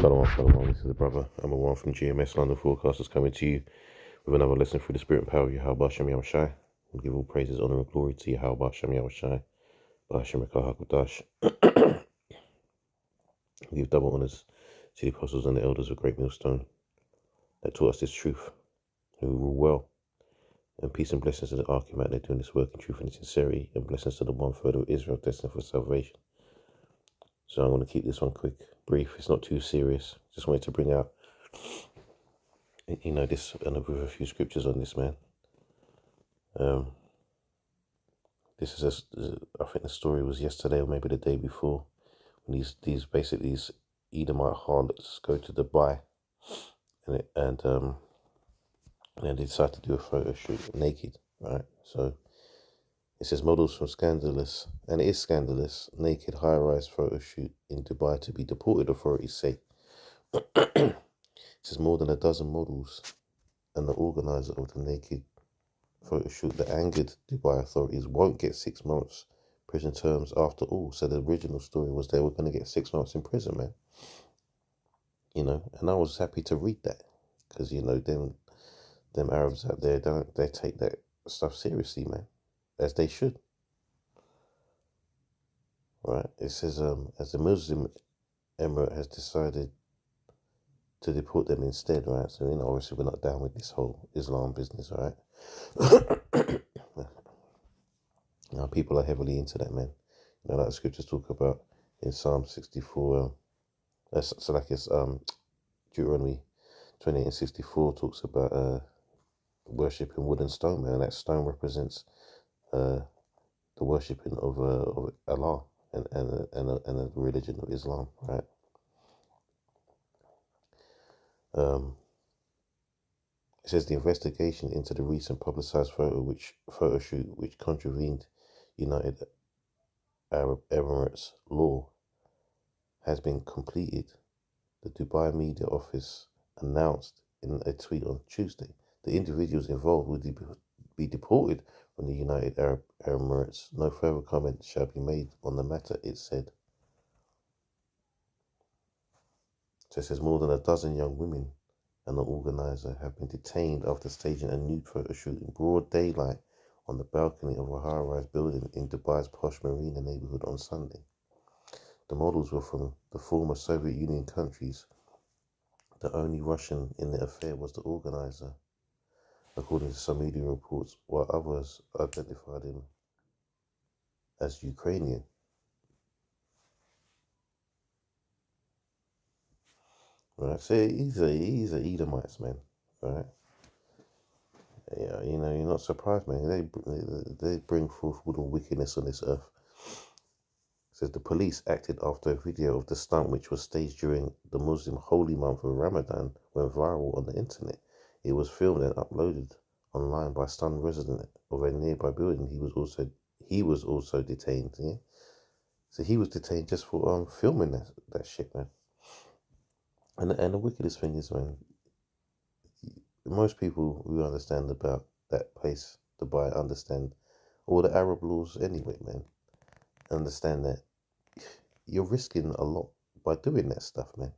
Shalom, this is the brother. I'm a one from GMS London Forecasters coming to you with another lesson through the spirit and power of Yahweh Shem Yahushai. We give all praises, honor, and glory to Yahweh Shem Yahushai. B'Hashem Ekah HaKadosh. We give double honors to the apostles and the elders of Great Millstone that taught us this truth, who rule well. And peace and blessings to the Archimat, they're doing this work in truth and sincerity, and blessings to the 1/3 of Israel destined for salvation. So I'm going to keep this one quick, brief. It's not too serious. Just wanted to bring out, this and with a few scriptures on this, man. This is I think the story was yesterday or maybe the day before, when these Edomite harlots go to Dubai, and they decide to do a photo shoot naked, right? So it says models from scandalous, and it is scandalous, naked high-rise photo shoot in Dubai to be deported, authorities say. It says more than a dozen models and the organizer of the naked photo shoot that angered Dubai authorities won't get 6 months prison terms after all. So the original story was they were going to get 6 months in prison, man. And I was happy to read that, because them Arabs out there, they take that stuff seriously, man, as they should. Right? It says as the Muslim Emirate has decided to deport them instead, right? So obviously we're not down with this whole Islam business, right? Now people are heavily into that, man. Like the scriptures talk about in Psalm 64. Deuteronomy 28 and 64 talks about worshipping wood and stone, man. That stone represents the worshipping of Allah and the religion of Islam, right? It says the investigation into the recent publicized photo shoot which contravened United Arab Emirates law has been completed. The Dubai Media Office announced in a tweet on Tuesday the individuals involved would be deported from the United Arab Emirates. No further comment shall be made on the matter, it said. So it says more than a dozen young women and the organizer have been detained after staging a nude photo shoot in broad daylight on the balcony of a high-rise building in Dubai's posh Marina neighborhood on Sunday. The models were from the former Soviet Union countries. The only Russian in the affair was the organizer, according to some media reports, while others identified him as Ukrainian. Right, so he's a Edomites, man. Right, yeah, you're not surprised, man. They bring forth all the wickedness on this earth. It says the police acted after a video of the stunt, which was staged during the Muslim holy month of Ramadan, went viral on the internet. It was filmed and uploaded online by a stunned resident of a nearby building. He was also detained. Yeah, so he was detained just for filming that shit, man. And the wickedest thing is, man, most people who understand about that place, Dubai, understand all the Arab laws anyway, man. Understand that you're risking a lot by doing that stuff, man.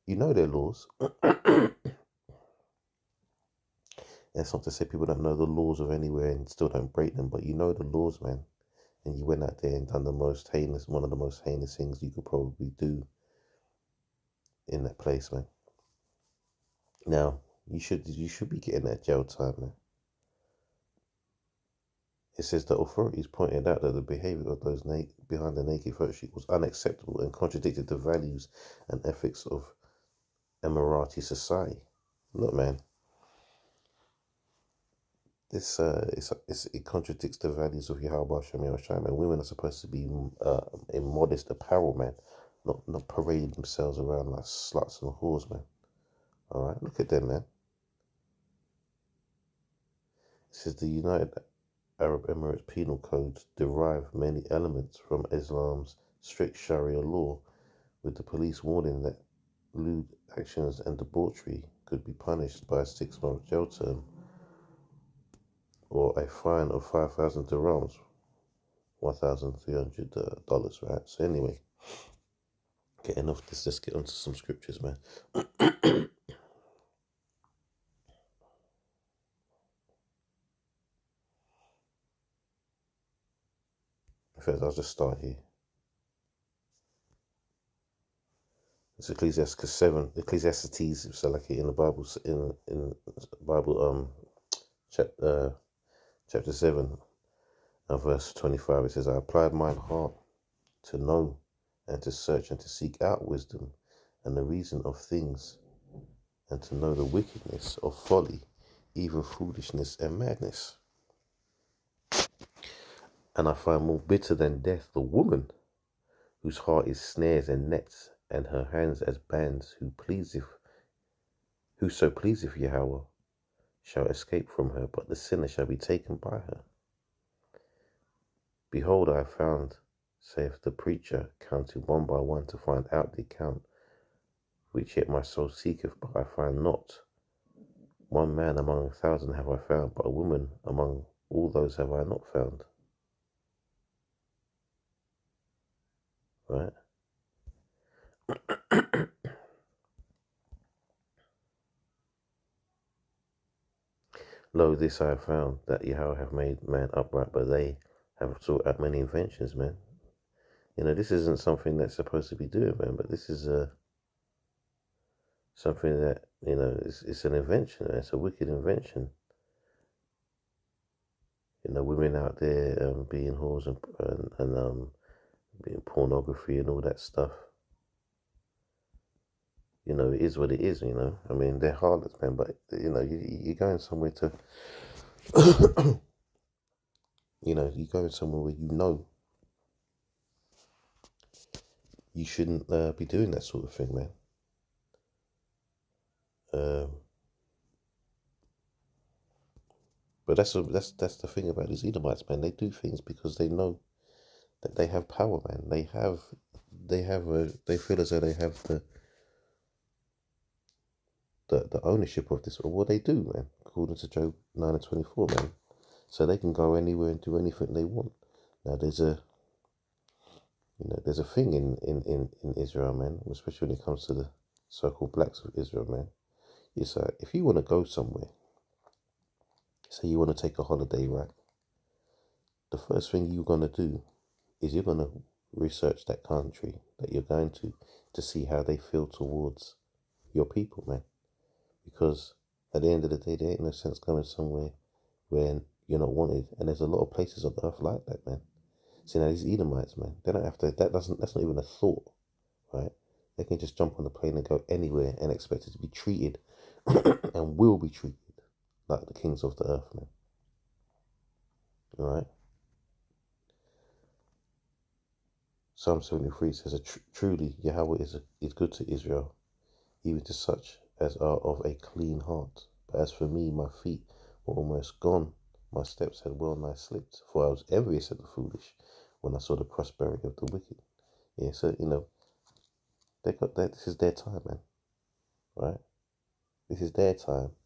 You know their laws. That's not to say people don't know the laws of anywhere and still don't break them, but you know the laws, man. And you went out there and done one of the most heinous things you could probably do in that place, man. Now, you should be getting that jail time, man. It says the authorities pointed out that the behavior of those behind the naked photo shoot was unacceptable and contradicted the values and ethics of Emirati society. Look, man, it contradicts the values of Yahweh Shem Yahushai, man. Women are supposed to be in modest apparel, man, not parading themselves around like sluts and whores, man. All right, look at them, man. It says the United Arab Emirates penal codes derive many elements from Islam's strict Sharia law, with the police warning that lewd actions and debauchery could be punished by a 6-month jail term or a fine of 5,000 dirhams, $1,300, right? So anyway, Getting off this, let's get onto some scriptures, man. In fact, I'll just start here. It's Ecclesiastes 7, Ecclesiastes, so like in the Bible, in Bible, chapter 7, and verse 25. It says, "I applied mine heart to know and to search and to seek out wisdom and the reason of things, and to know the wickedness of folly, even foolishness and madness. And I find more bitter than death the woman whose heart is snares and nets, and her hands as bands, whoso pleaseth Yahweh shall escape from her, but the sinner shall be taken by her. Behold, I have found, saith the preacher, counting one by one to find out the account, which yet my soul seeketh, but I find not. One man among 1,000 have I found, but a woman among all those have I not found." Right? "Lo, this I have found, that Yahweh have made man upright, but they have sought out many inventions," man. This isn't something that's supposed to be doing, man, but this is something that, it's an invention, man. It's a wicked invention. Women out there being whores and being pornography and all that stuff. It is what it is, I mean, they're harlots, man, but, you're going somewhere to, you're going somewhere where you shouldn't be doing that sort of thing, man. But that's the thing about these Edomites, man. They do things because they know that they have power, man. They feel as though they have the ownership of this, or what they do, man. According to Job 9:24, man. So they can go anywhere and do anything they want. Now there's a thing in Israel, man, especially when it comes to the so-called blacks of Israel, man. It's if you want to go somewhere, say you want to take a holiday, right? The first thing you're gonna do is you're gonna research that country that you're going to see how they feel towards your people, man. Because at the end of the day, there ain't no sense going somewhere where you're not wanted, and there's a lot of places on earth like that, man. See, now these Edomites, man, they don't have to. That's not even a thought, right? They can just jump on the plane and go anywhere and expect it to be treated, and will be treated like the kings of the earth, man. All right. Psalm 73 says, "Truly Yahweh is good to Israel, even to such as are of a clean heart. But as for me, my feet were almost gone. My steps had well nigh slipped, for I was envious at the foolish when I saw the prosperity of the wicked." Yeah, so, they got that. This is their time, man. Right? This is their time.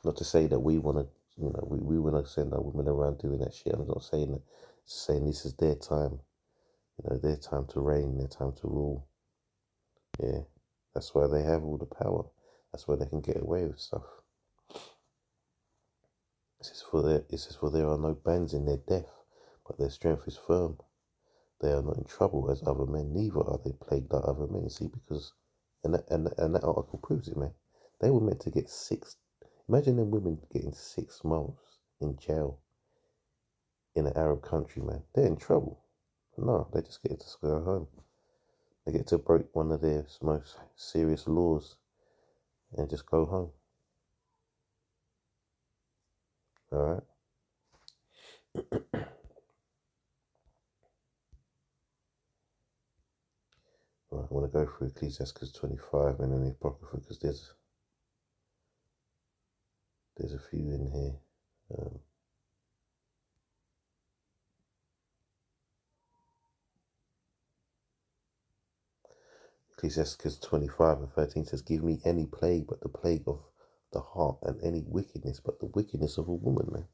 Not to say that we want to, we want to send our women around doing that shit. I'm not saying that. Just saying this is their time. Their time to reign, their time to rule. Yeah. That's why they have all the power. That's why they can get away with stuff. It says, "For there are no bands in their death, but their strength is firm. They are not in trouble as other men, neither are they plagued like other men." See, because, and that article proves it, man. They were meant to get imagine them women getting 6 months in jail in an Arab country, man. They're in trouble. But no, they just get to go home. They get to break one of their most serious laws and just go home. All right. Right, I want to go through Ecclesiastes 25 and then the Apocrypha, because there's a few in here. Ecclesiastes 25:13 says, "Give me any plague but the plague of the heart, and any wickedness but the wickedness of a woman," man.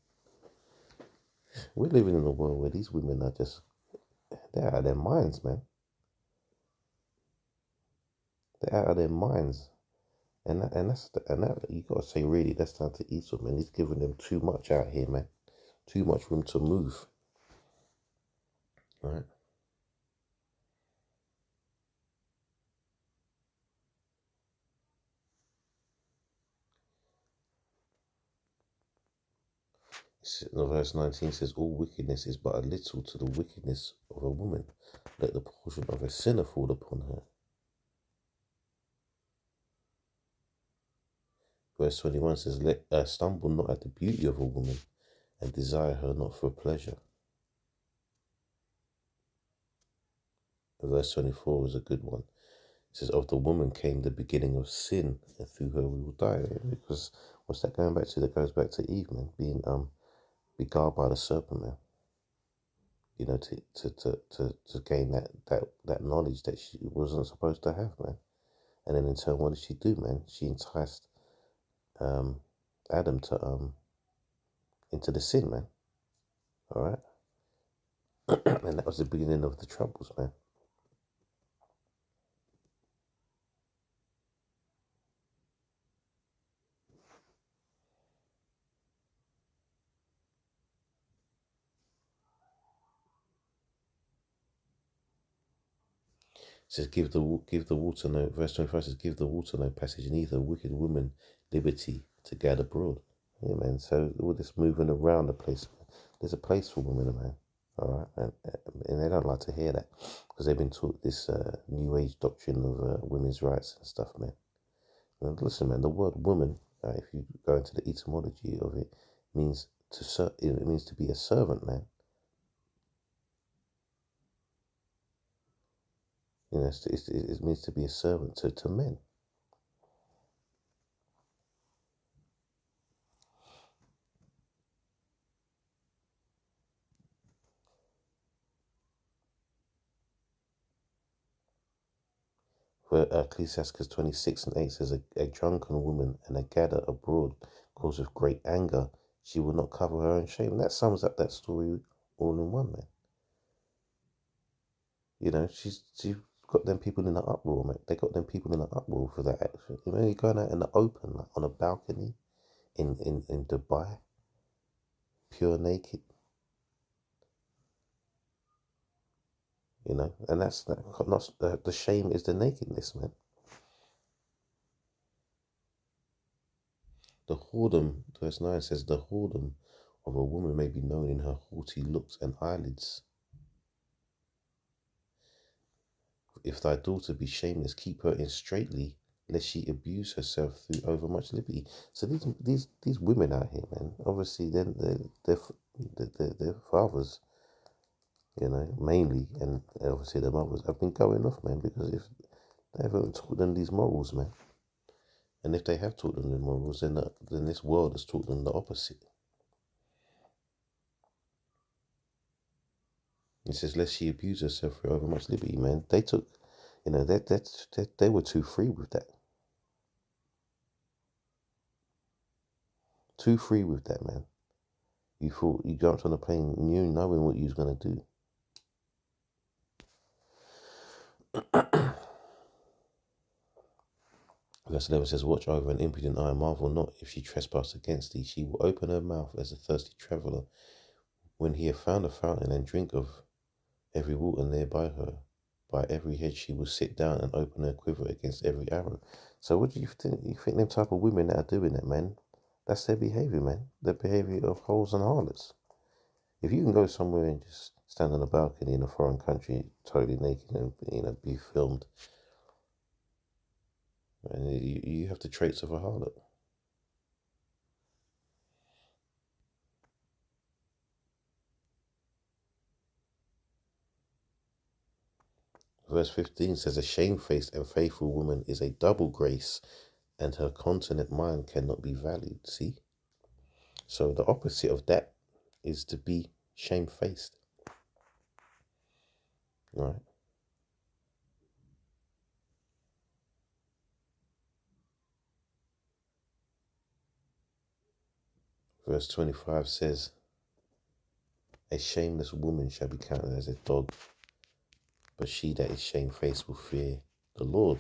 We're living in a world where these women are they're out of their minds, man. They're out of their minds. And that you gotta say really that's down to Esau, man. He's giving them too much out here, man. Too much room to move. Right? Verse 19 says, all wickedness is but a little to the wickedness of a woman. Let the portion of a sinner fall upon her. Verse 21 says, let stumble not at the beauty of a woman, and desire her not for pleasure. Verse 24 is a good one. It says, of the woman came the beginning of sin, and through her we will die. Because what's that going back to? That goes back to Eve, man, being beguiled by the serpent, man. You know, to gain that knowledge that she wasn't supposed to have, man. And then in turn, what did she do, man? She enticed Adam to into the sin, man. All right, and that was the beginning of the troubles, man. It says, give the water no. Verse 25 says, give the water no passage, neither wicked woman liberty to gad abroad. Yeah, man. So all this moving around the place, man. There's a place for women, man. All right, and they don't like to hear that because they've been taught this new age doctrine of women's rights and stuff, man. And listen, man. The word woman, if you go into the etymology of it, means it means to be a servant, man. You know, it means to be a servant to men. For Ecclesiastes 26:8 says, a drunken woman and a gadder abroad cause with great anger. She will not cover her own shame. That sums up that story all in one, man. You know, she's got them people in an uproar, man. They got them people in an uproar for that action. You know, you're going out in the open, like on a balcony in Dubai, pure naked. You know, and that's not the shame is the nakedness, man. The whoredom, verse 9 says, the whoredom of a woman may be known in her haughty looks and eyelids. If thy daughter be shameless, keep her in straitly, lest she abuse herself through overmuch liberty. So these women out here, man, obviously their fathers, you know, mainly, and obviously their mothers have been going off, man, because if they haven't taught them these morals, man, and if they have taught them the morals, then this world has taught them the opposite. It says, lest she abuse herself for overmuch liberty, man. They took, you know, they were too free with that. Too free with that, man. You thought you jumped on a plane, you knowing what you was gonna do. Verse 11 says, watch over an impudent eye, marvel not if she trespass against thee. She will open her mouth as a thirsty traveller. When he have found a fountain and drink of every water near by her, by every hedge she will sit down and open her quiver against every arrow. So what do you think? You think them type of women that are doing that, man? That's their behaviour, man. Their behaviour of hoes and harlots. If you can go somewhere and just stand on a balcony in a foreign country, totally naked, and be filmed, and you have the traits of a harlot. Verse 15 says, a shamefaced and faithful woman is a double grace, and her continent mind cannot be valued. See? So the opposite of that is to be shamefaced. Right? Verse 25 says, a shameless woman shall be counted as a dog, but she that is shamefaced will fear the Lord.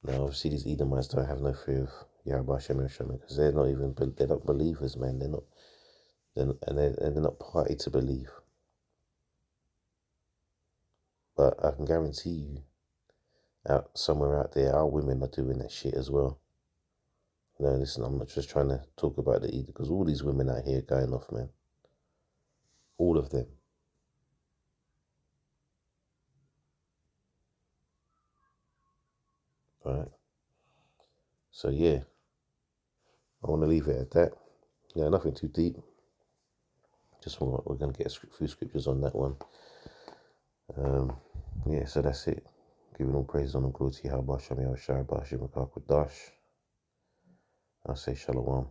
Now, obviously, these Edomites don't have no fear of Yahweh Hashem because they're not believers, man. They're not party to believe. But I can guarantee you, somewhere out there, our women are doing that shit as well. No, listen, I'm not just trying to talk about the Edom, because all these women out here going off, man. All of them. Right? So, yeah, I want to leave it at that. Yeah, nothing too deep. We're going to get a few scriptures on that one. Yeah, so that's it. Giving all praise on the glory to Yahweh Shem Yahweh Shai Bashim Dash. I say Shalom.